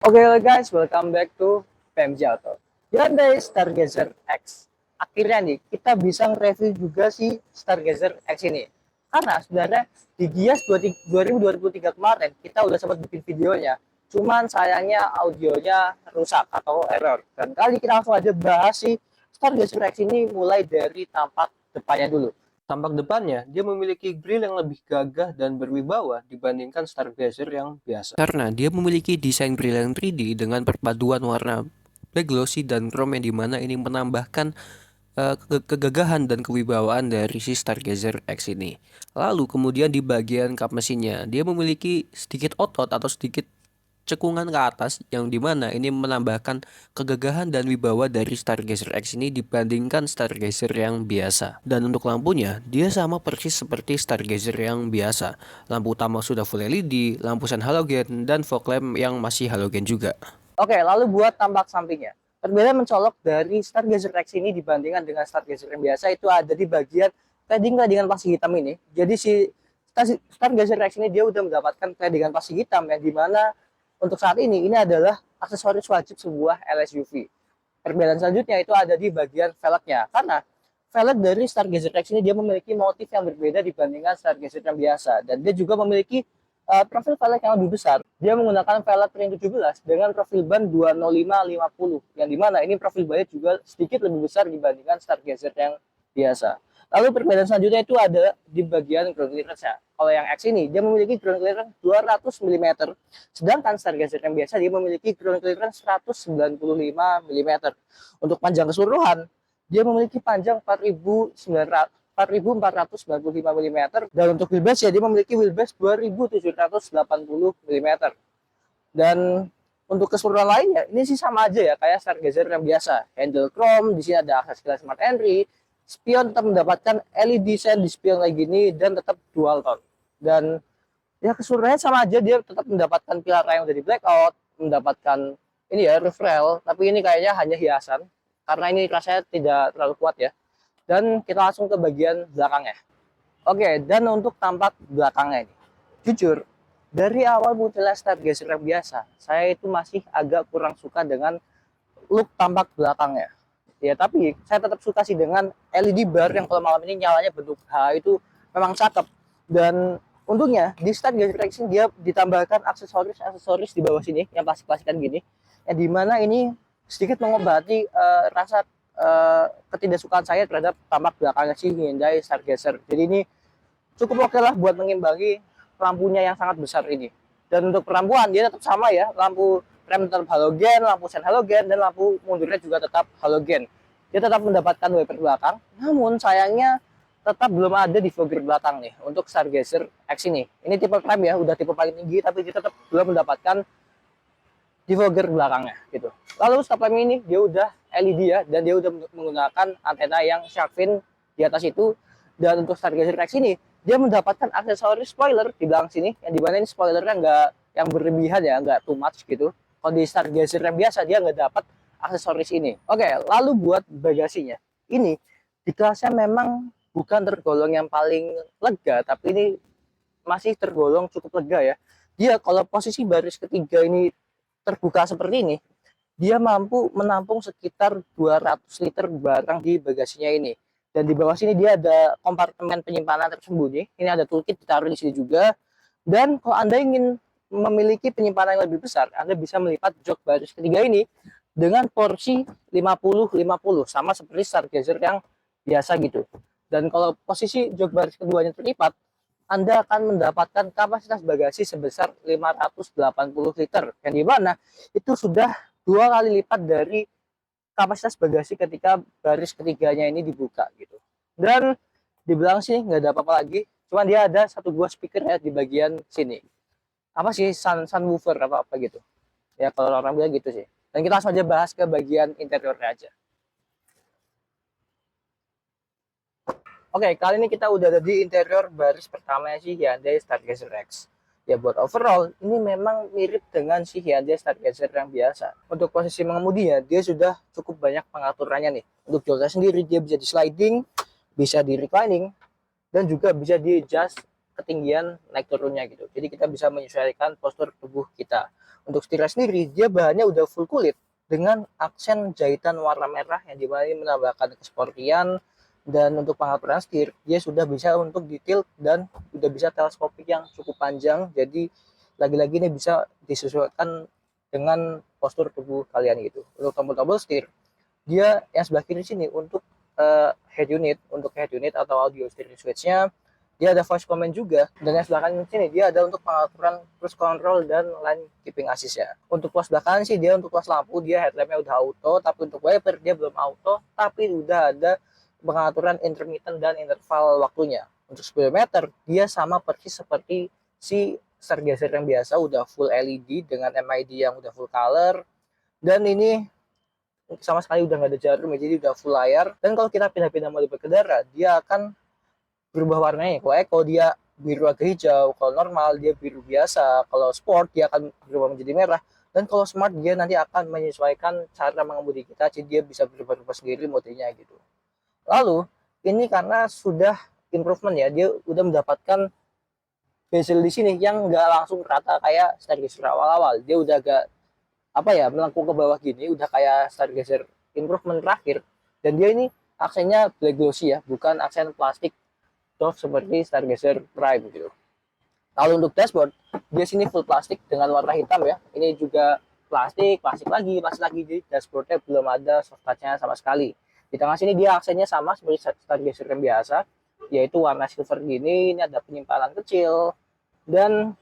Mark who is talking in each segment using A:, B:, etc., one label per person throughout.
A: Oke guys, welcome back to PMJ Auto. Hyundai Stargazer X. Akhirnya nih, kita bisa nge-review juga si Stargazer X ini. Karena sebenarnya di Gias 2023 kemarin, kita udah sempat bikin videonya. Cuman sayangnya audionya rusak atau error. Dan kali kita langsung aja bahas si Stargazer X ini mulai dari tampak depannya dulu. Tampak depannya, dia memiliki grill yang lebih gagah dan berwibawa dibandingkan Stargazer yang biasa.
B: Karena dia memiliki desain grill yang 3D dengan perpaduan warna black glossy dan chrome yang dimana ini menambahkan kegagahan dan kewibawaan dari si Stargazer X ini. Lalu kemudian di bagian kap mesinnya, dia memiliki sedikit otot atau sedikit cekungan ke atas yang dimana ini menambahkan kegagahan dan wibawa dari Stargazer X ini dibandingkan Stargazer yang biasa. Dan untuk lampunya, dia sama persis seperti Stargazer yang biasa. Lampu utama sudah full LED, lampu sen halogen, dan fog lamp yang masih halogen juga.
A: Oke, lalu buat tampak sampingnya. Perbedaan mencolok dari Stargazer X ini dibandingkan dengan Stargazer yang biasa itu ada di bagian padding-paddingan plastik hitam ini. Jadi si Stargazer X ini dia udah mendapatkan paddingan plastik hitam yang dimana untuk saat ini adalah aksesoris wajib sebuah LSUV. Perbedaan selanjutnya itu ada di bagian velgnya. Karena velg dari Stargazer X ini dia memiliki motif yang berbeda dibandingkan Stargazer yang biasa. Dan dia juga memiliki profil velg yang lebih besar. Dia menggunakan velg ring 17 dengan profil ban 205/50 yang dimana ini profil bannya juga sedikit lebih besar dibandingkan Stargazer yang biasa. Lalu perbedaan selanjutnya itu ada di bagian ground clearance-nya. Kalau yang X ini dia memiliki ground clearance 200 mm, sedangkan Stargazer yang biasa dia memiliki ground clearance 195 mm. Untuk panjang keseluruhan dia memiliki panjang 4.495 mm dan untuk wheelbase ya dia memiliki wheelbase 2.780 mm. Dan untuk keseluruhan lainnya ini sih sama aja ya kayak Stargazer yang biasa. Handle chrome, di sini ada akses kelas smart entry, spion tetap mendapatkan LED shine di spion kayak gini dan tetap dual tone. Dan ya keseluruhannya sama aja, dia tetap mendapatkan pilar yang udah di blackout, mendapatkan ini ya roof rail, tapi ini kayaknya hanya hiasan karena ini rasanya tidak terlalu kuat ya. Dan kita langsung ke bagian belakangnya. Oke, dan untuk tampak belakangnya ini, jujur dari awal munculnya Stargazer yang biasa, saya itu masih agak kurang suka dengan look tampak belakangnya. Ya, tapi saya tetap suka sih dengan LED bar yang kalau malam ini nyalanya bentuk H itu memang cakep. Dan untungnya di Stargazer X dia ditambahkan aksesoris di bawah sini yang plastik-plastikan gini, yang dimana ini sedikit mengobati rasa ketidaksukaan saya terhadap tampak belakangnya si Hyundai Stargazer. Jadi ini cukup oke lah buat mengimbangi lampunya yang sangat besar ini. Dan untuk perampuan dia tetap sama ya, lampu rem tetap halogen, lampu sen halogen, dan lampu mundurnya juga tetap halogen. Dia tetap mendapatkan wiper belakang, namun sayangnya tetap belum ada defogger belakang nih untuk Stargazer X ini. Ini tipe prime ya, udah tipe paling tinggi, tapi dia tetap belum mendapatkan defogger belakangnya gitu. Lalu stop lamp ini dia udah LED ya, dan dia udah menggunakan antena yang shark fin di atas itu. Dan untuk Stargazer X ini dia mendapatkan aksesoris spoiler di belakang sini, yang dimana ini spoilernya nggak yang berlebihan ya, nggak too much gitu. Kalau di Stargazer yang biasa dia nggak dapat aksesoris ini. Oke, lalu buat bagasinya ini di kelasnya memang bukan tergolong yang paling lega, tapi ini masih tergolong cukup lega ya. Dia kalau posisi baris ketiga ini terbuka seperti ini, dia mampu menampung sekitar 200 liter barang di bagasinya ini. Dan di bawah sini dia ada kompartemen penyimpanan tersembunyi. Ini ada toolkit ditaruh di sini juga. Dan kalau Anda ingin memiliki penyimpanan yang lebih besar, Anda bisa melipat jok baris ketiga ini dengan porsi 50-50, sama seperti Stargazer yang biasa gitu. Dan kalau posisi jok baris keduanya terlipat, Anda akan mendapatkan kapasitas bagasi sebesar 580 liter, yang dimana itu sudah 2 kali lipat dari kapasitas bagasi ketika baris ketiganya ini dibuka gitu. Dan di belakang sini nggak ada apa-apa lagi, cuman dia ada satu buah speaker ya di bagian sini. Apa sih sunwoofer apa gitu. Ya kalau orang bilang gitu sih. Dan kita langsung aja bahas ke bagian interiornya aja. Oke, kali ini kita udah ada di interior baris pertamanya si Hyundai Stargazer X. Ya buat overall, ini memang mirip dengan si Hyundai Stargazer yang biasa. Untuk posisi mengemudinya, dia sudah cukup banyak pengaturannya nih. Untuk jolnya sendiri, dia bisa di sliding, bisa di reclining, dan juga bisa di adjust ketinggian naik turunnya gitu. Jadi kita bisa menyesuaikan postur tubuh kita. Untuk setirnya sendiri, dia bahannya udah full kulit dengan aksen jahitan warna merah yang dimana ini menambahkan kesportian. Dan untuk pengaturan setir, dia sudah bisa untuk detail dan sudah bisa teleskopik yang cukup panjang. Jadi lagi-lagi ini bisa disesuaikan dengan postur tubuh kalian gitu. Untuk tombol-tombol setir, dia yang sebelah kiri sini untuk head unit atau audio steering switch-nya, dia ada voice command juga. Dan yang sebelah kanan sini dia ada untuk pengaturan cruise control dan line keeping assist ya. Untuk tuas belakang sih dia untuk tuas lampu dia headlampnya udah auto, tapi untuk wiper dia belum auto, tapi udah ada pengaturan intermittent dan interval waktunya. Untuk speedometer dia sama persis seperti si Stargazer yang biasa, udah full LED dengan MID yang udah full color. Dan ini sama sekali udah nggak ada jarum ya, jadi udah full layar. Dan kalau kita pindah-pindah mode berkendara, dia akan berubah warnanya. Kalau eco dia biru agak hijau, kalau normal dia biru biasa, kalau sport dia akan berubah menjadi merah, dan kalau smart dia nanti akan menyesuaikan cara mengemudi kita, jadi dia bisa berubah-ubah sendiri modenya gitu. Lalu ini karena sudah improvement ya, dia udah mendapatkan bezel di sini yang nggak langsung rata kayak Stargazer awal-awal, dia udah agak apa ya, melengkung ke bawah gini, udah kayak Stargazer improvement terakhir. Dan dia ini aksennya black glossy ya, bukan aksen plastik soft seperti Stargazer Prime gitu. Lalu untuk dashboard, dia sini full plastik dengan warna hitam ya. Ini juga plastik plastik lagi. Jadi dashboardnya belum ada soft touch-nya sama sekali. Di tengah sini dia aksennya sama seperti Stargazer yang biasa, yaitu warna silver gini. Ini ada penyimpanan kecil. Dan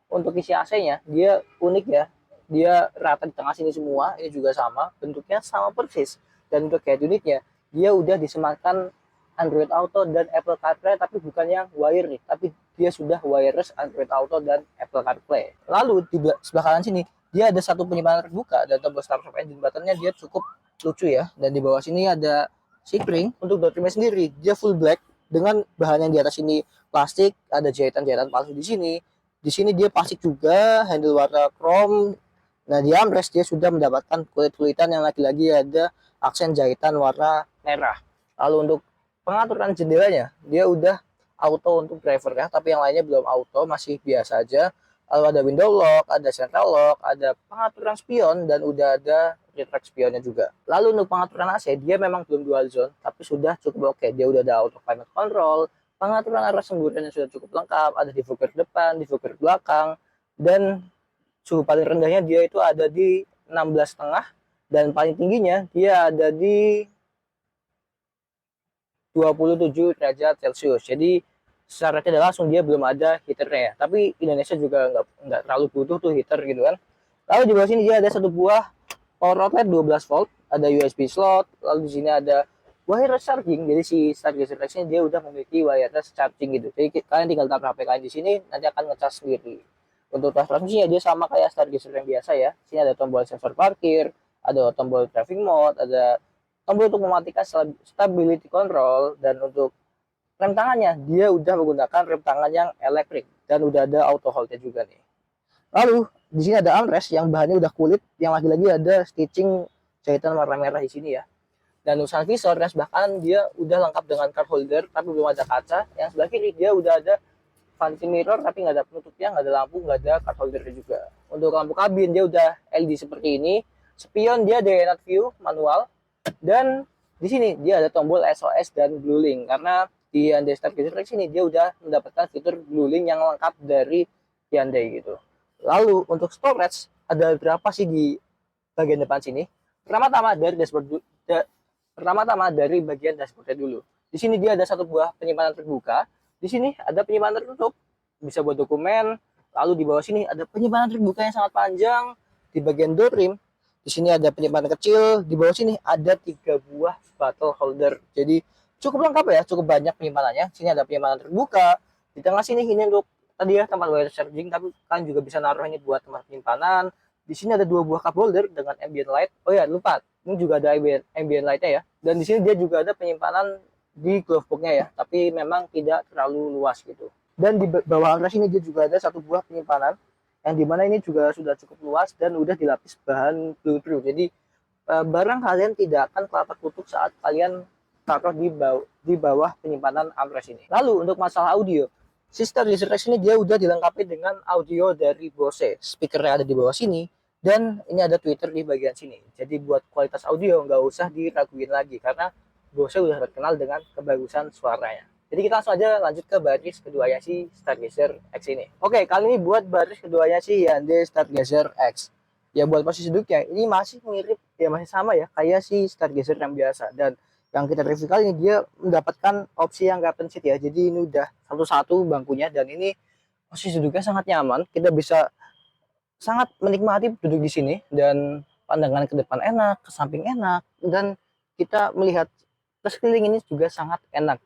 A: untuk isi AC-nya, dia unik ya. Dia rata di tengah sini semua, ini juga sama, bentuknya sama persis. Dan untuk head unitnya, dia udah disematkan Android Auto dan Apple CarPlay, tapi bukan yang wire nih, tapi dia sudah wireless Android Auto dan Apple CarPlay. Lalu di sebelah kanan sini, dia ada satu penyimpanan terbuka dan tombol start stop engine buttonnya dia cukup lucu ya. Dan di bawah sini ada spring. Untuk door trimnya sendiri, dia full black dengan bahan yang di atas ini plastik, ada jahitan-jahitan palsu di sini. Di sini dia plastik juga, handle warna chrome. Nah, di armrest dia sudah mendapatkan kulit-kulitan yang lagi-lagi ada aksen jahitan warna merah. Lalu untuk pengaturan jendelanya, dia udah auto untuk driver ya, tapi yang lainnya belum auto, masih biasa aja. Lalu ada window lock, ada central lock, ada pengaturan spion, dan udah ada retract spionnya juga. Lalu untuk pengaturan AC, dia memang belum dual zone, tapi sudah cukup oke. Dia udah ada auto climate control, pengaturan arah semburannya sudah cukup lengkap, ada diffuser depan, diffuser belakang, dan suhu paling rendahnya dia itu ada di 16,5 dan paling tingginya dia ada di 27 derajat Celcius. Jadi secara tidak langsung dia belum ada heaternya ya. Tapi Indonesia juga nggak terlalu butuh tuh heater gitu kan. Lalu di bawah sini dia ada satu buah power outlet 12 volt, ada USB slot, lalu di sini ada wireless charging. Jadi si Stargazer X ini dia udah memiliki wireless charging gitu. Jadi kalian tinggal taruh HP kalian di sini, nanti akan ngecas sendiri. Untuk transmisinya dia sama kayak Stargazer yang biasa ya. Sini ada tombol sensor parkir, ada tombol driving mode, ada tombol untuk mematikan stability control, dan untuk rem tangannya dia udah menggunakan rem tangan yang elektrik dan udah ada auto hold-nya juga nih. Lalu di sini ada armrest yang bahannya udah kulit, yang lagi-lagi ada stitching jahitan warna merah di sini ya. Dan untuk sun visor yang sebelah kanan dia udah lengkap dengan card holder tapi belum ada kaca. Yang sebelah kiri dia udah ada fancy mirror tapi nggak ada penutupnya, nggak ada lampu, nggak ada card holder juga. Untuk lampu kabin dia udah LED seperti ini. Spion dia day night view manual, dan di sini dia ada tombol SOS dan blue link karena di Hyundai Stargazer X ini dia udah mendapatkan fitur blue link yang lengkap dari Hyundai gitu. Lalu untuk storage ada berapa sih di bagian depan sini? Pertama-tama dari bagian dashboardnya dulu. Di sini dia ada satu buah penyimpanan terbuka. Di sini ada penyimpanan tertutup, bisa buat dokumen. Lalu di bawah sini ada penyimpanan terbuka yang sangat panjang. Di bagian door trim, di sini ada penyimpanan kecil. Di bawah sini ada 3 buah bottle holder. Jadi cukup lengkap ya, cukup banyak penyimpanannya. Sini ada penyimpanan terbuka. Di tengah sini ini untuk tadi ya tempat wireless charging, tapi kalian juga bisa naruh ini buat tempat penyimpanan. Di sini ada 2 buah cup holder dengan ambient light. Oh ya, lupa. Ini juga ada ambient light-nya ya. Dan di sini dia juga ada penyimpanan di glove box-nya ya, tapi memang tidak terlalu luas gitu. Dan di bawah armrest ini dia juga ada satu buah penyimpanan yang dimana ini juga sudah cukup luas dan udah dilapis bahan blueproof. Jadi barang kalian tidak akan kelapa kutuk saat kalian taruh di bawah penyimpanan armrest ini. Lalu untuk masalah audio, Si Stargazer X ini dia udah dilengkapi dengan audio dari Bose, speakernya ada di bawah sini, dan ini ada tweeter di bagian sini. Jadi buat kualitas audio nggak usah diraguin lagi karena Bose udah terkenal dengan kebagusan suaranya. Jadi kita langsung aja lanjut ke baris keduanya si Stargazer X ini. Oke, kali ini buat baris keduanya si Hyundai Stargazer X. Ya buat posisi duduknya ini masih mirip, ya masih sama ya kayak si Stargazer yang biasa. Dan yang kita review kali ini dia mendapatkan opsi yang captain seat ya. Jadi ini udah satu-satu bangkunya dan ini posisi duduknya sangat nyaman. Kita bisa sangat menikmati duduk di sini dan pandangan ke depan enak, ke samping enak, dan kita melihat ke sekeliling ini juga sangat enak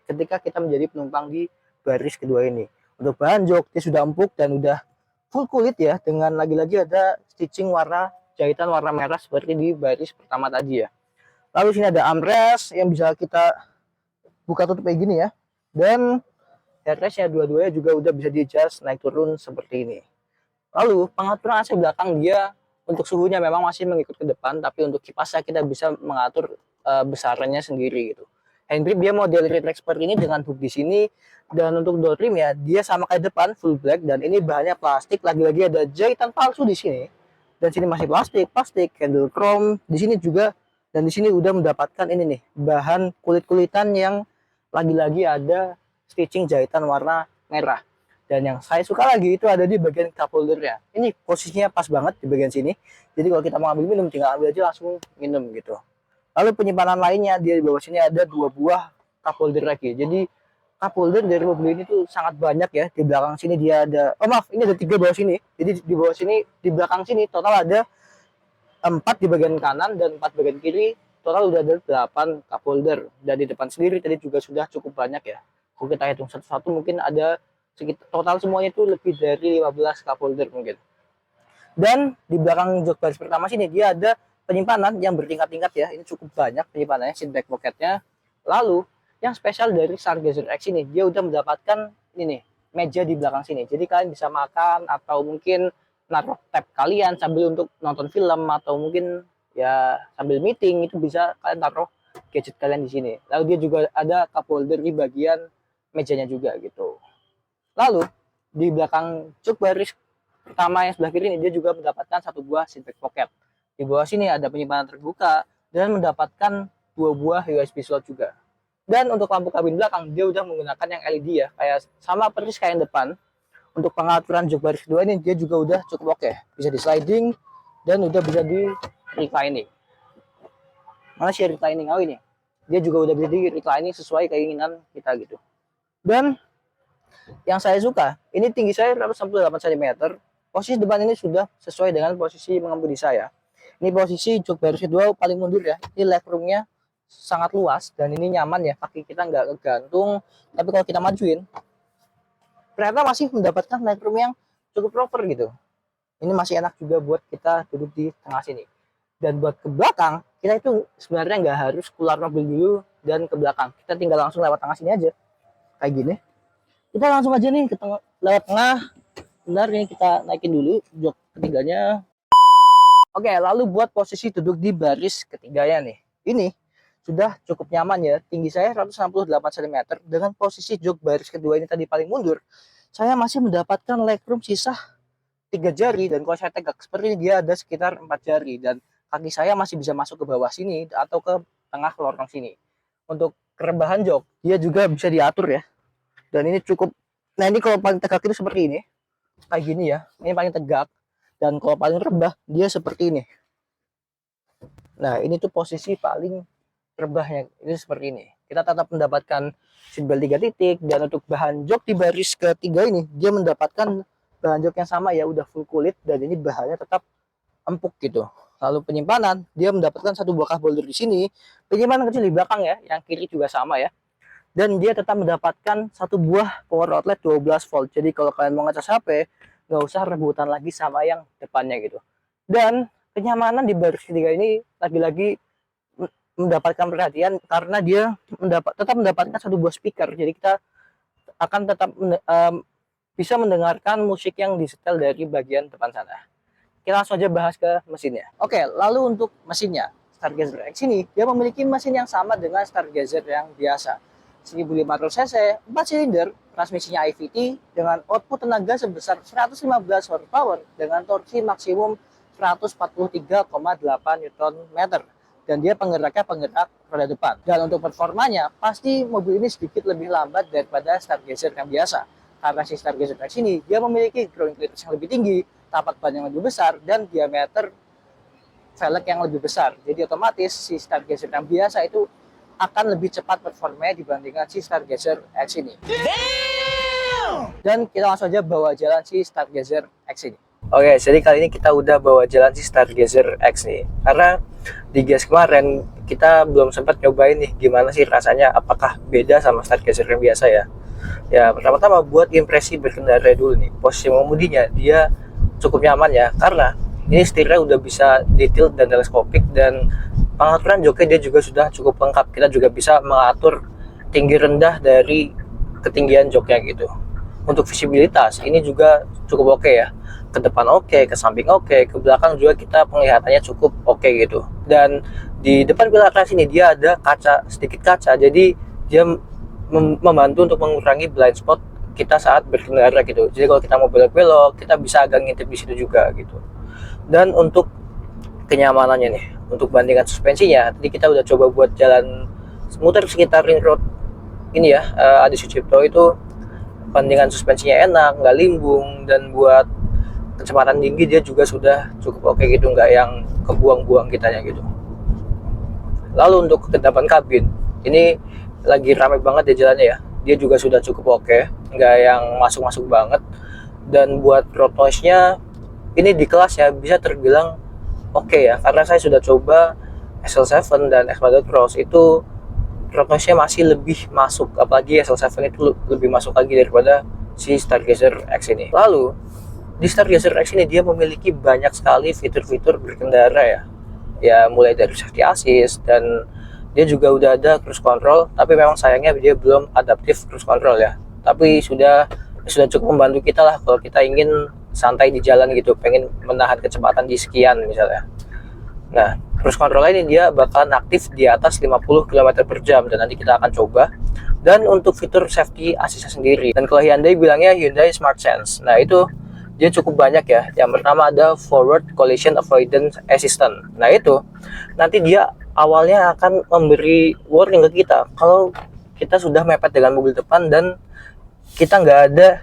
A: ketika kita menjadi penumpang di baris kedua ini. Untuk bahan jok dia sudah empuk dan udah full kulit ya, dengan lagi-lagi ada stitching warna jahitan warna merah seperti di baris pertama tadi ya. Lalu sini ada armrest yang bisa kita buka tutup kayak gini ya. Dan headrestnya dua-duanya juga udah bisa di adjust naik turun seperti ini. Lalu pengaturan AC belakang dia untuk suhunya memang masih mengikut ke depan, tapi untuk kipasnya kita bisa mengatur besarannya sendiri gitu. Handgrip dia model retract seperti ini dengan hook di sini, dan untuk door trim ya dia sama kayak depan full black dan ini bahannya plastik, lagi-lagi ada jahitan palsu di sini. Dan sini masih plastik, handle chrome di sini juga, dan di sini udah mendapatkan ini nih bahan kulit-kulitan yang lagi-lagi ada stitching jahitan warna merah. Dan yang saya suka lagi itu ada di bagian cup holdernya. Ini posisinya pas banget di bagian sini. Jadi kalau kita mau ambil minum tinggal ambil aja langsung minum gitu. Lalu penyimpanan lainnya dia di bawah sini ada 2 buah cup holder lagi. Jadi cup holder dari mobil ini tuh sangat banyak ya. Di belakang sini dia ada, oh maaf, ini ada 3 bawah sini. Jadi di bawah sini, di belakang sini total ada 4 di bagian kanan dan 4 bagian kiri. Total udah ada 8 cup holder. Dan di depan sendiri tadi juga sudah cukup banyak ya. Kalau kita hitung satu-satu mungkin ada sekitar total semuanya itu lebih dari 15 cup holder mungkin. Dan di belakang jok baris pertama sini dia ada penyimpanan yang bertingkat-tingkat ya. Ini cukup banyak penyimpanannya, seat back pocketnya. Lalu yang spesial dari Stargazer X ini dia udah mendapatkan ini nih meja di belakang sini. Jadi kalian bisa makan atau mungkin naruh tab kalian sambil untuk nonton film atau mungkin ya sambil meeting itu bisa kalian taruh gadget kalian di sini. Lalu dia juga ada cup holder di bagian mejanya juga gitu. Lalu di belakang jok baris pertama yang sebelah kiri ini dia juga mendapatkan 1 buah seat back pocket. Di bawah sini ada penyimpanan terbuka dan mendapatkan 2 buah USB slot juga. Dan untuk lampu kabin belakang dia udah menggunakan yang LED ya, kayak sama persis kayak yang depan. Untuk pengaturan jok baris kedua ini dia juga udah cukup oke. Bisa di sliding dan udah bisa di reclining. Mana sih reclining? Oh ini. Dia juga udah bisa di reclining sesuai keinginan kita gitu. Dan yang saya suka, ini tinggi saya 168 cm. Posisi depan ini sudah sesuai dengan posisi mengemudi saya. Ini posisi jok baris kedua paling mundur ya. Ini legroomnya sangat luas dan ini nyaman ya. Kaki kita nggak kegantung. Tapi kalau kita majuin, ternyata masih mendapatkan legroom yang cukup proper gitu. Ini masih enak juga buat kita duduk di tengah sini. Dan buat ke belakang, kita itu sebenarnya nggak harus keluar mobil dulu dan ke belakang. Kita tinggal langsung lewat tengah sini aja. Kayak gini. Kita langsung aja nih ke tengah, lewat tengah. Benar, ini kita naikin dulu jok ketiganya. Oke, lalu buat posisi duduk di baris ketiganya nih. Ini sudah cukup nyaman ya. Tinggi saya 168 cm. Dengan posisi jok baris kedua ini tadi paling mundur, saya masih mendapatkan legroom sisa 3 jari. Dan kalau saya tegak seperti ini dia ada sekitar 4 jari. Dan kaki saya masih bisa masuk ke bawah sini atau ke tengah lorong sini. Untuk kerebahan jok, dia juga bisa diatur ya. Dan ini cukup, nah ini kalau paling tegak itu seperti ini, kayak gini ya, ini paling tegak. Dan kalau paling rebah dia seperti ini. Nah ini tuh posisi paling rebahnya, ini seperti ini. Kita tetap mendapatkan seatbelt 3 titik. Dan untuk bahan jok di baris ketiga ini dia mendapatkan bahan jok yang sama ya, udah full kulit dan ini bahannya tetap empuk gitu. Lalu penyimpanan dia mendapatkan 1 buah cup holder di sini, penyimpanan kecil di belakang ya, yang kiri juga sama ya. Dan dia tetap mendapatkan 1 buah power outlet 12 volt. Jadi kalau kalian mau ngecas HP, nggak usah rebutan lagi sama yang depannya gitu. Dan kenyamanan di baris ketiga ini lagi-lagi mendapatkan perhatian karena dia tetap mendapatkan 1 buah speaker. Jadi kita akan tetap bisa mendengarkan musik yang disetel dari bagian depan sana. Kita langsung aja bahas ke mesinnya. Oke, lalu untuk mesinnya, Stargazer X ini dia memiliki mesin yang sama dengan Stargazer yang biasa. 1500 cc, 4 silinder, transmisinya IVT dengan output tenaga sebesar 115 horsepower dengan torsi maksimum 143,8 Nm. Dan dia penggeraknya penggerak roda depan. Dan untuk performanya, pasti mobil ini sedikit lebih lambat daripada Stargazer yang biasa. Karena si Stargazer X ini, dia memiliki ground clearance yang lebih tinggi, tapak ban yang lebih besar, dan diameter velg yang lebih besar. Jadi otomatis si Stargazer yang biasa itu akan lebih cepat performanya dibandingkan si Stargazer X ini. Dan kita langsung aja bawa jalan si Stargazer X ini. Oke, jadi kali ini kita udah bawa jalan si Stargazer X nih. Karena di gas kemarin kita belum sempat nyobain nih gimana sih rasanya, apakah beda sama Stargazer yang biasa ya. Ya, pertama-tama buat impresi berkendara dulu nih. Posisi mengemudinya dia cukup nyaman ya, karena ini setirnya udah bisa detail dan teleskopik, dan pengaturan joknya dia juga sudah cukup lengkap. Kita juga bisa mengatur tinggi rendah dari ketinggian joknya gitu. Untuk visibilitas ini juga cukup oke ya. Ke depan oke, ke samping oke, ke belakang juga kita penglihatannya cukup oke gitu. Dan di depan belakang sini dia ada kaca, sedikit kaca, jadi dia membantu untuk mengurangi blind spot kita saat berkendara gitu. Jadi kalau kita mau belok-belok, kita bisa agak ngintip di situ juga gitu. Dan untuk kenyamanannya nih, untuk bandingan suspensinya, tadi kita udah coba buat jalan muter sekitar ring road ini ya, Adi Sucipto itu bandingan suspensinya enak, nggak limbung, dan buat kecepatan tinggi dia juga sudah cukup oke gitu, nggak yang kebuang-buang kitanya gitu. Lalu untuk kedepan kabin, ini lagi ramai banget ya jalannya ya, dia juga sudah cukup oke, nggak yang masuk-masuk banget. Dan buat road noise-nya ini di kelas ya bisa terbilang oke ya, karena saya sudah coba SL7 dan X5 Cross itu road noise-nya masih lebih masuk, apalagi SL7 itu lebih masuk lagi daripada si Stargazer X ini. Lalu di Stargazer X ini dia memiliki banyak sekali fitur-fitur berkendara ya. Ya mulai dari safety assist, dan dia juga udah ada cruise control, tapi memang sayangnya dia belum adaptive cruise control ya. Tapi sudah cukup membantu kita lah kalau kita ingin santai di jalan gitu, pengen menahan kecepatan di sekian misalnya. Nah, cruise control ini dia bakalan aktif di atas 50 km per jam, dan nanti kita akan coba. Dan untuk fitur safety assist sendiri, dan kalau Hyundai bilangnya Hyundai Smart Sense, nah itu dia cukup banyak ya. Yang pertama ada Forward Collision Avoidance Assistant. Nah itu nanti dia awalnya akan memberi warning ke kita kalau kita sudah mepet dengan mobil depan dan kita nggak ada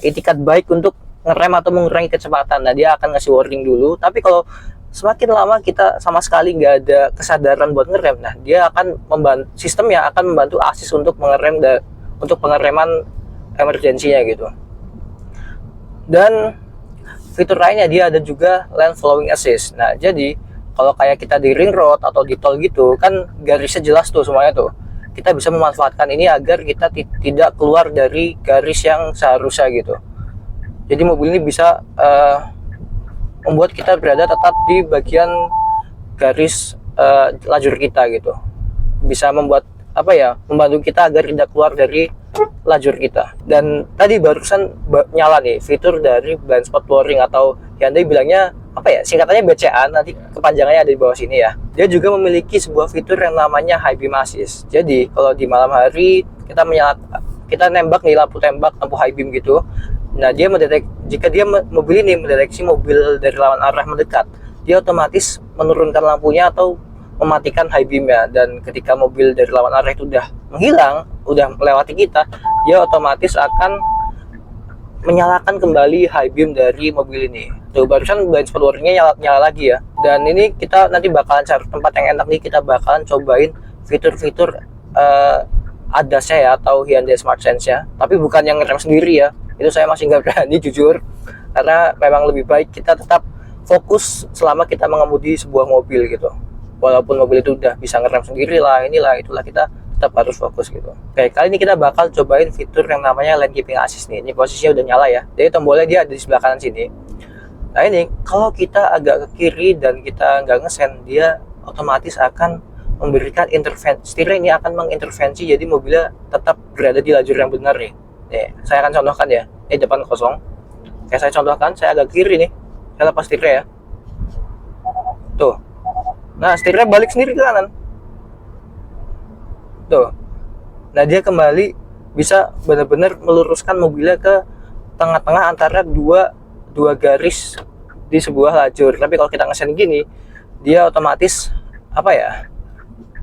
A: itikat baik untuk ngerem atau mengurangi kecepatan. Nah dia akan ngasih warning dulu, tapi kalau semakin lama kita sama sekali nggak ada kesadaran buat ngerem, nah dia akan membantu, sistemnya akan membantu assist untuk mengerem untuk pengereman emergensinya gitu. Dan fitur lainnya dia ada juga lane following assist. Nah jadi kalau kayak kita di ring road atau di tol gitu kan garisnya jelas tuh semuanya tuh, kita bisa memanfaatkan ini agar kita tidak keluar dari garis yang seharusnya gitu. Jadi mobil ini bisa membuat kita berada tetap di bagian garis lajur kita gitu, bisa membuat membantu kita agar tidak keluar dari lajur kita. Dan tadi barusan nyala nih fitur dari blind spot lowering, atau Hyundai bilangnya singkatannya BCA, nanti kepanjangannya ada di bawah sini ya. Dia juga memiliki sebuah fitur yang namanya high beam assist. Jadi kalau di malam hari kita nembak nih, lampu high beam gitu, nah dia jika mobil ini mendeteksi mobil dari lawan arah mendekat, dia otomatis menurunkan lampunya atau mematikan high beam-nya. Dan ketika mobil dari lawan arah itu udah menghilang, udah melewati kita, dia otomatis akan menyalakan kembali high beam dari mobil ini. Tuh barusan blind spot warning-nya nyala lagi ya. Dan ini kita nanti bakalan cari tempat yang enak nih, kita bakalan cobain fitur-fitur ADAS-nya ya, atau Hyundai Smart Sense-nya. Tapi bukan yang ngerem sendiri ya, itu saya masih nggak berani jujur, karena memang lebih baik kita tetap fokus selama kita mengemudi sebuah mobil gitu. Walaupun mobil itu udah bisa ngerem sendiri lah, itulah, kita tetap harus fokus gitu. Oke, kali ini kita bakal cobain fitur yang namanya lane keeping assist nih. Ini posisinya udah nyala ya, jadi tombolnya dia ada di sebelah kanan sini. Nah ini kalau kita agak ke kiri dan kita nggak ngesen, dia otomatis akan memberikan intervensi. Setirnya ini akan mengintervensi, jadi mobilnya tetap berada di lajur yang benar nih. Nih, saya akan contohkan ya. Ini depan kosong. Kayak saya contohkan, saya agak kiri nih. Saya lepas setirnya ya. Tuh. Nah, setirnya balik sendiri ke kanan. Tuh. Nah, dia kembali bisa benar-benar meluruskan mobilnya ke tengah-tengah antara dua garis di sebuah lajur. Tapi kalau kita ngesen gini, dia otomatis apa ya,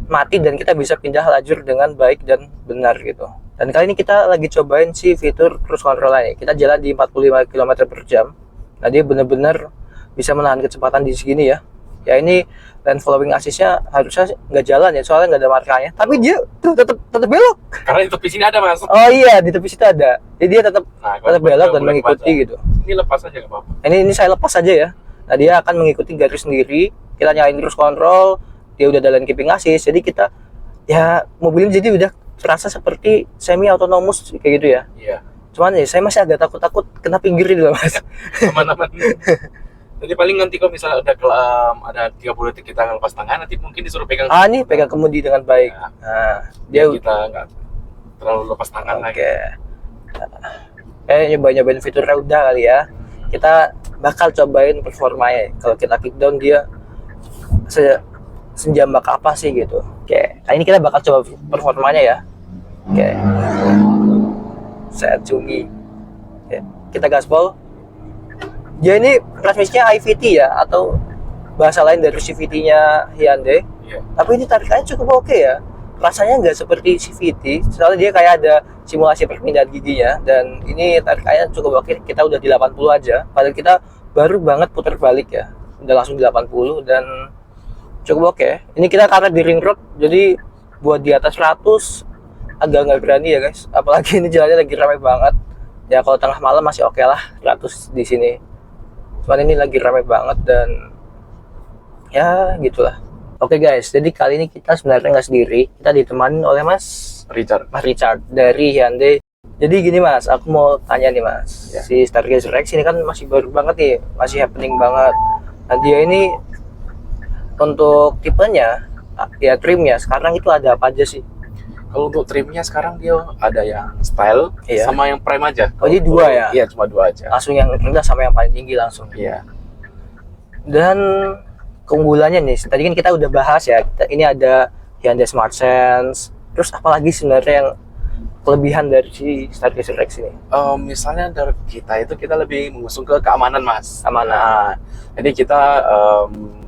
A: mati dan kita bisa pindah lajur dengan baik dan benar gitu. Dan kali ini kita lagi cobain si fitur cruise control nya. Kita jalan di 45 km per jam. Nah, dia benar-benar bisa menahan kecepatan di segini ya. Ya, ini lane following assist-nya harusnya nggak jalan ya, soalnya nggak ada markanya. Tapi dia tuh tetap belok.
C: Karena di tepi sini ada, Mas.
A: Oh iya, di tepi situ ada. Jadi dia tetap
C: Nah,
A: belok dan mengikuti gitu.
C: Ini lepas aja nggak apa-apa.
A: Ini saya lepas aja ya. Nah, dia akan mengikuti garis sendiri. Kita nyalain cruise control, dia udah ada lane keeping assist. Jadi kita ya mobil ini jadi udah terasa seperti semi autonomous kayak gitu ya.
C: Iya.
A: Cuman ya saya masih agak takut kena pinggir ini loh, Mas.
C: Aman-aman. Jadi paling nanti kalau misalnya ada 30 detik kita lepas tangan, nanti mungkin disuruh pegang.
A: Ah, nih pegang kemudi dengan baik.
C: Ya.
A: Nah,
C: Dia
A: dia
C: kita nggak terlalu lepas tangan lagi.
A: nyobain fiturnya udah kali ya. Kita bakal cobain performanya. Kalau kita kick down dia senjambak apa sih gitu. Oke, kali ini kita bakal coba performanya ya. Oke. Saya cungi. Oke, kita gaspol. Dia ini transmisinya IVT ya, atau bahasa lain dari CVT-nya Hyundai.
C: Iya.
A: Tapi ini tarikannya cukup oke ya. Rasanya nggak seperti CVT, soalnya dia kayak ada simulasi perpindahan giginya. Dan ini tarikannya cukup oke, kita udah di 80 aja. Padahal kita baru banget putar balik ya. Udah langsung di 80 dan cukup oke. Ini kita karena di ring road, jadi buat di atas 100 agak nggak berani ya guys. Apalagi ini jalannya lagi ramai banget. Ya kalau tengah malam masih oke lah 100 di sini. Cuman ini lagi ramai banget dan ya gitulah. Oke guys, jadi kali ini kita sebenarnya nggak sendiri. Kita ditemani oleh Mas Richard dari Hyundai. Jadi gini Mas, aku mau tanya nih Mas,
C: Ya.
A: si Stargazer X ini kan masih baru banget nih, masih happening banget. Nah, dia ini untuk tipenya, ya trimnya sekarang itu ada apa aja sih?
C: Kalau untuk trimnya sekarang dia ada yang style
A: Iya.
C: sama yang prime aja.
A: Oh, jadi dua ya?
C: Iya, cuma 2 aja.
A: Langsung yang rendah sama yang paling tinggi langsung.
C: Iya.
A: Dan keunggulannya nih, tadi kan kita udah bahas ya, ini ada Hyundai Smart Sense. Terus apalagi sebenarnya yang kelebihan dari si Stargazer X ini?
C: Misalnya dari kita lebih mengusung ke keamanan, Mas.
A: Keamanan.
C: Nah, jadi kita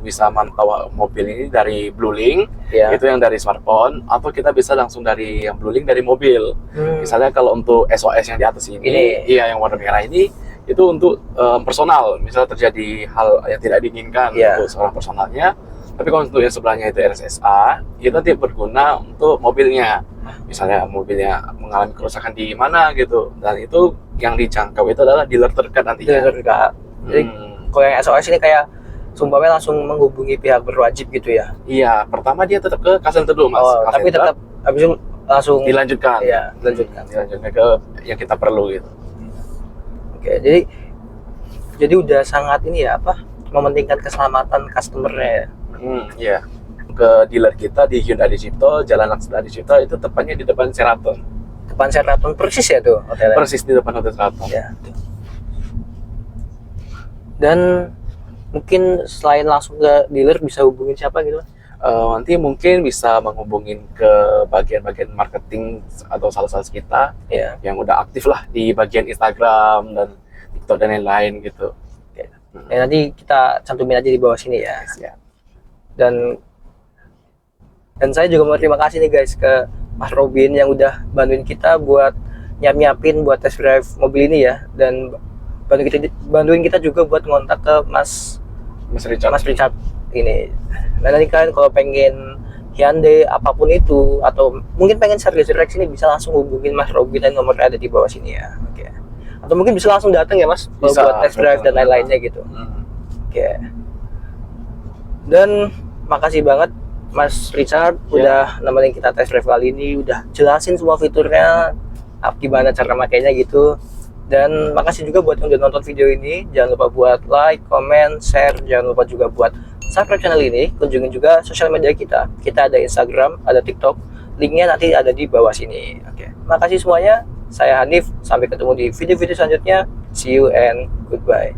C: bisa mantau mobil ini dari BlueLink,
A: Ya.
C: itu yang dari smartphone, atau kita bisa langsung dari yang BlueLink dari mobil. Misalnya kalau untuk SOS yang di atas ini, iya yang warna merah ini, itu untuk personal. Misalnya terjadi hal yang tidak diinginkan untuk seorang personalnya. Tapi kalau untuk yang sebelahnya itu RSSA, itu nanti berguna untuk mobilnya. Misalnya mobilnya mengalami kerusakan di mana gitu, dan itu yang dijangkau itu adalah dealer terdekat nantinya.
A: Jadi kalau yang SOS ini kayak sumpahnya langsung menghubungi pihak berwajib gitu ya?
C: Iya, pertama dia tetap ke call center dulu, Mas.
A: Oh,
C: Call
A: tapi
C: center,
A: tetap habis itu langsung
C: dilanjutkan.
A: Iya, dilanjutkan.
C: Dilanjutkan ke yang kita perlu gitu.
A: Oke, jadi udah sangat ini ya, apa, mementingkan keselamatan customer-nya ya.
C: Iya. Ke dealer kita di Hyundai Adicipto, Jalan Laksana Adicipto, itu tepatnya di depan Sheraton.
A: Depan Sheraton persis ya tuh hotelnya?
C: Persis di depan Hotel Sheraton.
A: Ya. Dan mungkin selain langsung ke dealer bisa hubungin siapa gitu?
C: Nanti mungkin bisa menghubungin ke bagian-bagian marketing atau sales kita
A: Ya.
C: yang udah aktif lah di bagian Instagram dan TikTok dan lain-lain gitu.
A: Ya, nanti kita cantumin aja di bawah sini ya.
C: Siap.
A: Dan saya juga mau terima kasih nih guys ke Mas Robin yang udah bantuin kita buat nyiapin buat test drive mobil ini ya, dan bantuin kita juga buat ngontak ke Mas Richard ini. Nah, nanti kalian kalau pengen Hyundai apapun itu atau mungkin pengen Stargazer X ini bisa langsung hubungin Mas Robin, dan nomornya ada di bawah sini ya. Oke. Atau mungkin bisa langsung datang ya Mas kalau
C: Bisa,
A: buat test drive dan lain-lainnya gitu. Oke. Dan makasih banget Mas Richard udah nemenin kita test drive kali ini, udah jelasin semua fiturnya, gimana cara makainya gitu. Dan makasih juga buat yang udah nonton video ini. Jangan lupa buat like, comment, share. Jangan lupa juga buat subscribe channel ini. Kunjungin juga sosial media kita. Kita ada Instagram, ada TikTok. Linknya nanti ada di bawah sini. Oke. Makasih semuanya. Saya Hanif. Sampai ketemu di video-video selanjutnya. See you and goodbye.